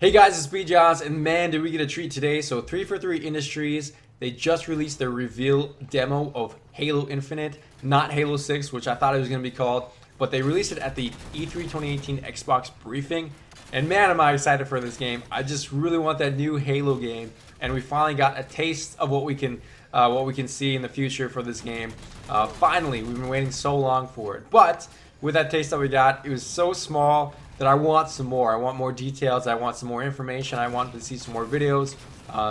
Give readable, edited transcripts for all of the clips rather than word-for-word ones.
Hey guys, it's B Johns, and man, did we get a treat today. So 343 Industries, they just released their reveal demo of Halo Infinite, not Halo 6, which I thought it was going to be called, but they released it at the E3 2018 Xbox briefing. And man, am I excited for this game. I just really want that new Halo game, and we finally got a taste of what we can see in the future for this game. Finally, we've been waiting so long for it. But with that taste that we got, it was so small that I want some more. I want more details. I want some more information. I want to see some more videos,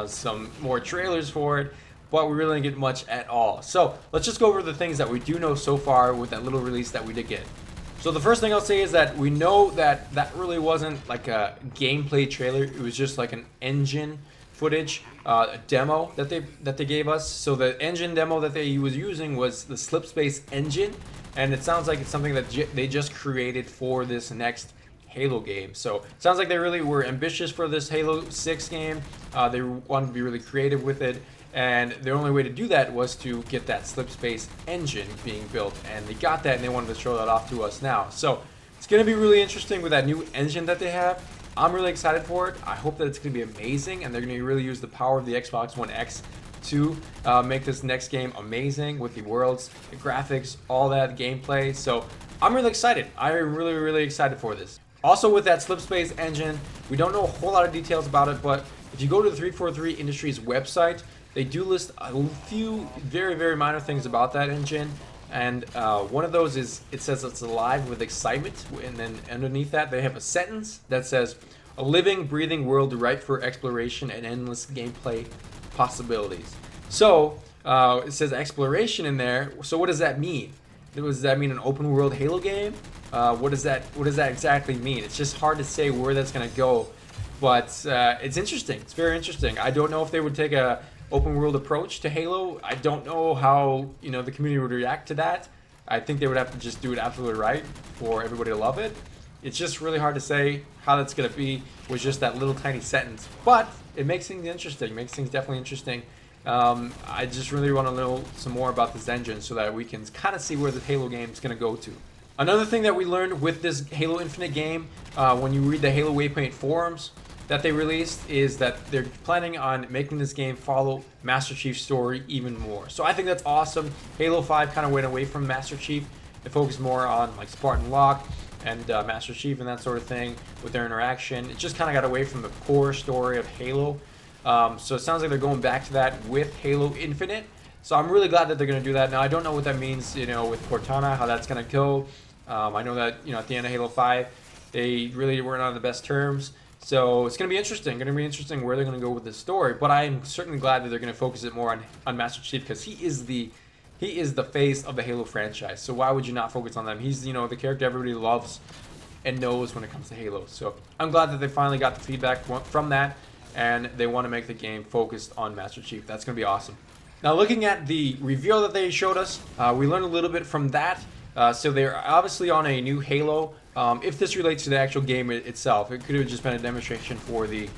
some more trailers for it, but we really didn't get much at all. So let's just go over the things that we do know so far with that little release that we did get. So the first thing I'll say is that we know that that really wasn't like a gameplay trailer. It was just like an engine footage, a demo that they gave us. So the engine demo that they was using was the Slipspace engine, and it sounds like it's something that they just created for this next Halo game. So it sounds like they really were ambitious for this Halo 6 game. They wanted to be really creative with it, and the only way to do that was to get that Slipspace engine being built, and they got that, and they wanted to show that off to us now. So it's going to be really interesting with that new engine that they have. I'm really excited for it. I hope that it's going to be amazing, and they're going to really use the power of the Xbox One X to make this next game amazing with the worlds, the graphics, all that gameplay. So I'm really excited. I'm really excited for this. Also, with that Slipspace engine, we don't know a whole lot of details about it, but if you go to the 343 Industries website, they do list a few very minor things about that engine. And one of those is, it says it's alive with excitement, and then underneath that they have a sentence that says, "A living, breathing world ripe for exploration and endless gameplay possibilities." So it says exploration in there. So what does that mean? Does that mean an open world Halo game? What does that exactly mean? It's just hard to say where that's gonna go, but it's interesting. It's very interesting. I don't know if they would take a open world approach to Halo. I don't know how the community would react to that. I think they would have to just do it absolutely right for everybody to love it. It's just really hard to say how that's gonna be with just that little tiny sentence, but it makes things interesting. It makes things definitely interesting. I just really want to know some more about this engine so that we can kind of see where the Halo game is going to go to. Another thing that we learned with this Halo Infinite game, when you read the Halo Waypoint forums that they released, is that they're planning on making this game follow Master Chief's story even more. So I think that's awesome. Halo 5 kind of went away from Master Chief. It focused more on like Spartan Locke and Master Chief and that sort of thing with their interaction. It just kind of got away from the core story of Halo. So it sounds like they're going back to that with Halo Infinite. So I'm really glad that they're going to do that. Now, I don't know what that means, with Cortana, how that's going to go. I know that, at the end of Halo 5, they really weren't on the best terms. So it's going to be interesting. Where they're going to go with this story. But I'm certainly glad that they're going to focus it more on Master Chief, because he is the face of the Halo franchise. So why would you not focus on them? He's, the character everybody loves and knows when it comes to Halo. So I'm glad that they finally got the feedback from that, and they want to make the game focused on Master Chief. That's going to be awesome. Now, looking at the reveal that they showed us, we learned a little bit from that. So they're obviously on a new Halo. If this relates to the actual game itself, it could have just been a demonstration for the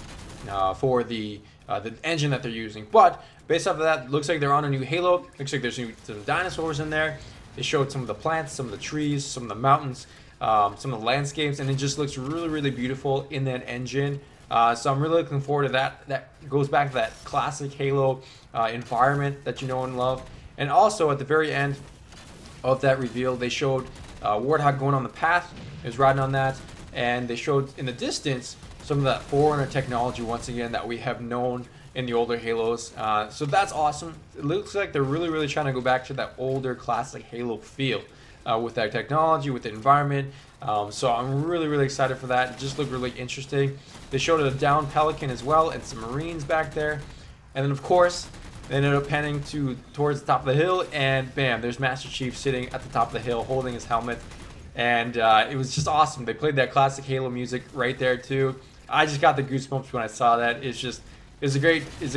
engine that they're using. But based off of that, it looks like they're on a new Halo. Looks like there's some dinosaurs in there. They showed some of the plants, some of the trees, some of the mountains, some of the landscapes, and it just looks really beautiful in that engine. So I'm really looking forward to that. That goes back to that classic Halo environment that you know and love. And also at the very end of that reveal, they showed Warthog going on the path. He was riding on that, and they showed in the distance some of that Forerunner technology once again that we have known in the older Halos. So that's awesome. It looks like they're really trying to go back to that older classic Halo feel with that technology, with the environment. So I'm really excited for that. It just looked really interesting. They showed a downed Pelican as well, and some Marines back there. And then of course, they ended up panning towards the top of the hill, and bam, there's Master Chief sitting at the top of the hill holding his helmet. And it was just awesome. They played that classic Halo music right there too. I just got the goosebumps when I saw that. It's a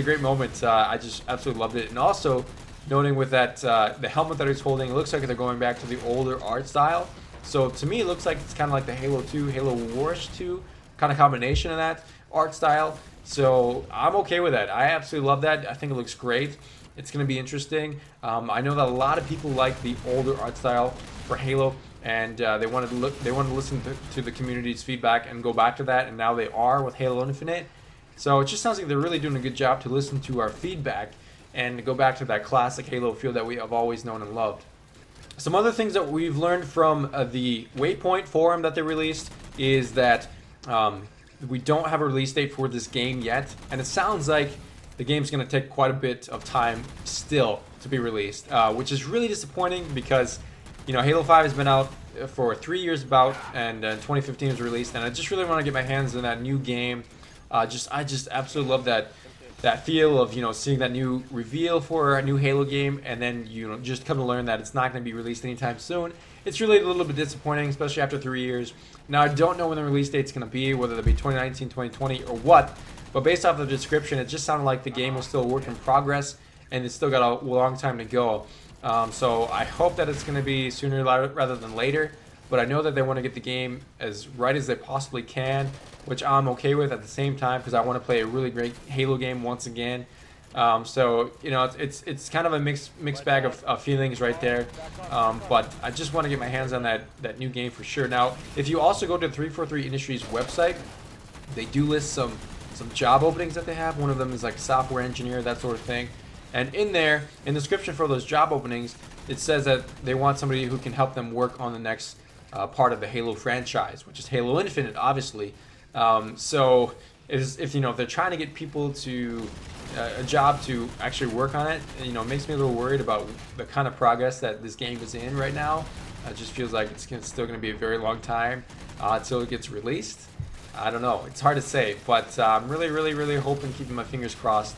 great moment. I just absolutely loved it. And also, noting with that the helmet that he's holding, it looks like they're going back to the older art style. So to me, it looks like it's kind of like the Halo 2, Halo Wars 2 kind of combination of that art style. So I'm okay with that. I absolutely love that. I think it looks great. It's going to be interesting. I know that a lot of people like the older art style for Halo. and they wanted to listen to the community's feedback and go back to that, and now they are with Halo Infinite. So it just sounds like they're really doing a good job to listen to our feedback and go back to that classic Halo feel that we have always known and loved. Some other things that we've learned from the Waypoint forum that they released is that we don't have a release date for this game yet, and it sounds like the game's going to take quite a bit of time still to be released, which is really disappointing because, you know, Halo 5 has been out for 3 years about, and 2015 was released, and I just really want to get my hands on that new game. I just absolutely love that feel of, you know, seeing that new reveal for a new Halo game, and then, you know, just come to learn that it's not going to be released anytime soon. It's really a little bit disappointing, especially after 3 years. Now, I don't know when the release date's going to be, whether it be 2019, 2020, or what, but based off the description, it just sounded like the game was still a work in progress, and it's still got a long time to go. So I hope that it's going to be sooner rather than later, but I know that they want to get the game as right as they possibly can, which I'm okay with at the same time because I want to play a really great Halo game once again. So, you know, it's kind of a mixed bag of feelings right there, but I just want to get my hands on that new game for sure. Now, if you also go to 343 Industries website, they do list some job openings that they have. One of them is like software engineer, that sort of thing. And in there, in the description for those job openings, it says that they want somebody who can help them work on the next part of the Halo franchise, which is Halo Infinite, obviously. So if you know, if they're trying to get people to a job to actually work on it, you know, it makes me a little worried about the kind of progress that this game is in right now. It just feels like it's still going to be a very long time until it gets released. I don't know. It's hard to say, but I'm really hoping, keeping my fingers crossed,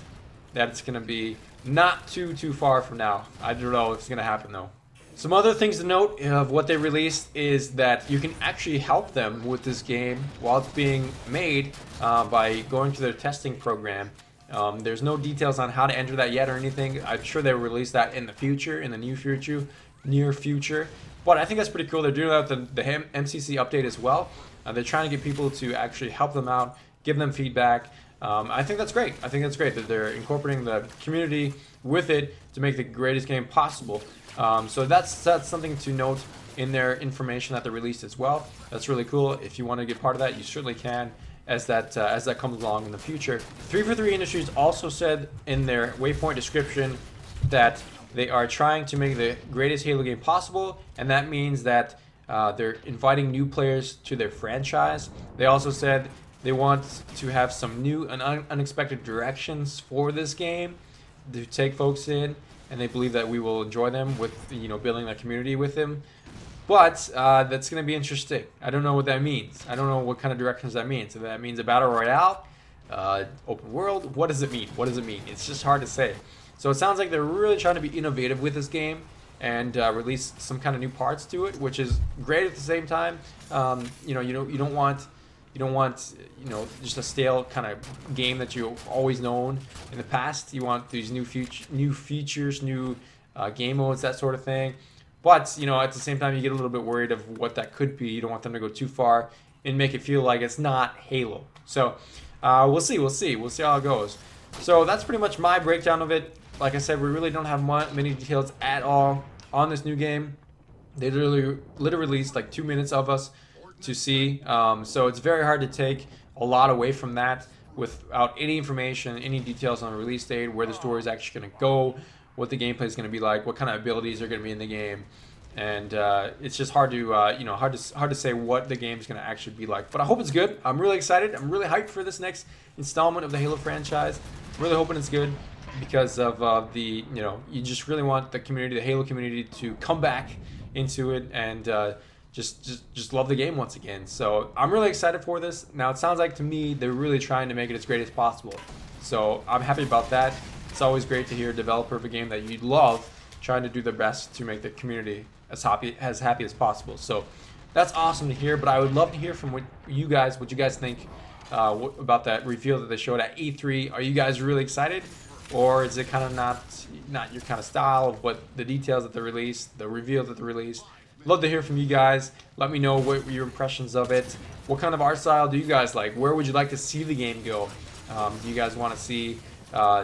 that it's going to be not too far from now. I don't know if it's going to happen though. Some other things to note of what they released is that you can actually help them with this game while it's being made by going to their testing program. There's no details on how to enter that yet or anything. I'm sure they'll release that in the future, in the near future. But I think that's pretty cool. They're doing that with the NCCC update as well. They're trying to get people to actually help them out, give them feedback. I think that's great. I think that's great that they're incorporating the community with it to make the greatest game possible. So that's something to note in their information that they released as well. That's really cool. If you want to get part of that, you certainly can, as that comes along in the future. 343 Industries also said in their Waypoint description that they are trying to make the greatest Halo game possible, and that means that they're inviting new players to their franchise. They also said they want to have some new and unexpected directions for this game to take folks in, and they believe that we will enjoy them with, you know, building that community with them. But that's going to be interesting. I don't know what that means. I don't know what kind of directions that means. If that means a battle royale, open world, what does it mean? What does it mean? It's just hard to say. So it sounds like they're really trying to be innovative with this game and release some kind of new parts to it, which is great at the same time. You know, you don't want you know, just a stale kind of game that you've always known in the past. You want these new features, new game modes, that sort of thing. But, you know, at the same time, you get a little bit worried of what that could be. You don't want them to go too far and make it feel like it's not Halo. So we'll see how it goes. So that's pretty much my breakdown of it. Like I said, we really don't have many details at all on this new game. They literally released like 2 minutes of us to see. So it's very hard to take a lot away from that without any information, any details on the release date, where the story is actually going to go, what the gameplay is going to be like, what kind of abilities are going to be in the game, and it's just hard to you know, hard to say what the game is going to actually be like. But I hope it's good. I'm really excited. I'm really hyped for this next installment of the Halo franchise. I'm really hoping it's good because of the, you know, you just really want the community, the Halo community, to come back into it and just love the game once again. So I'm really excited for this. Now it sounds like to me they're really trying to make it as great as possible. So I'm happy about that. It's always great to hear a developer of a game that you love trying to do their best to make the community as happy as possible. So that's awesome to hear. But I would love to hear from what you guys think about that reveal that they showed at E3. Are you guys really excited, or is it kind of not your kind of style of what the details that they released, the reveal that they released? Love to hear from you guys. Let me know what your impressions of it. What kind of art style do you guys like? Where would you like to see the game go? Do you guys want to see,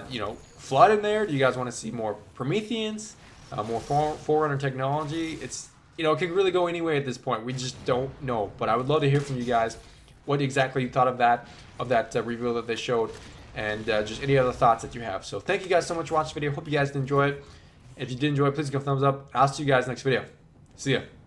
you know, Flood in there? Do you guys want to see more Prometheans, more Forerunner technology? It's you know, it could really go anyway at this point. We just don't know. But I would love to hear from you guys what exactly you thought of that reveal that they showed, and just any other thoughts that you have. So thank you guys so much for watching the video. Hope you guys did enjoy it. If you did enjoy it, please give a thumbs up. I'll see you guys next video. See ya.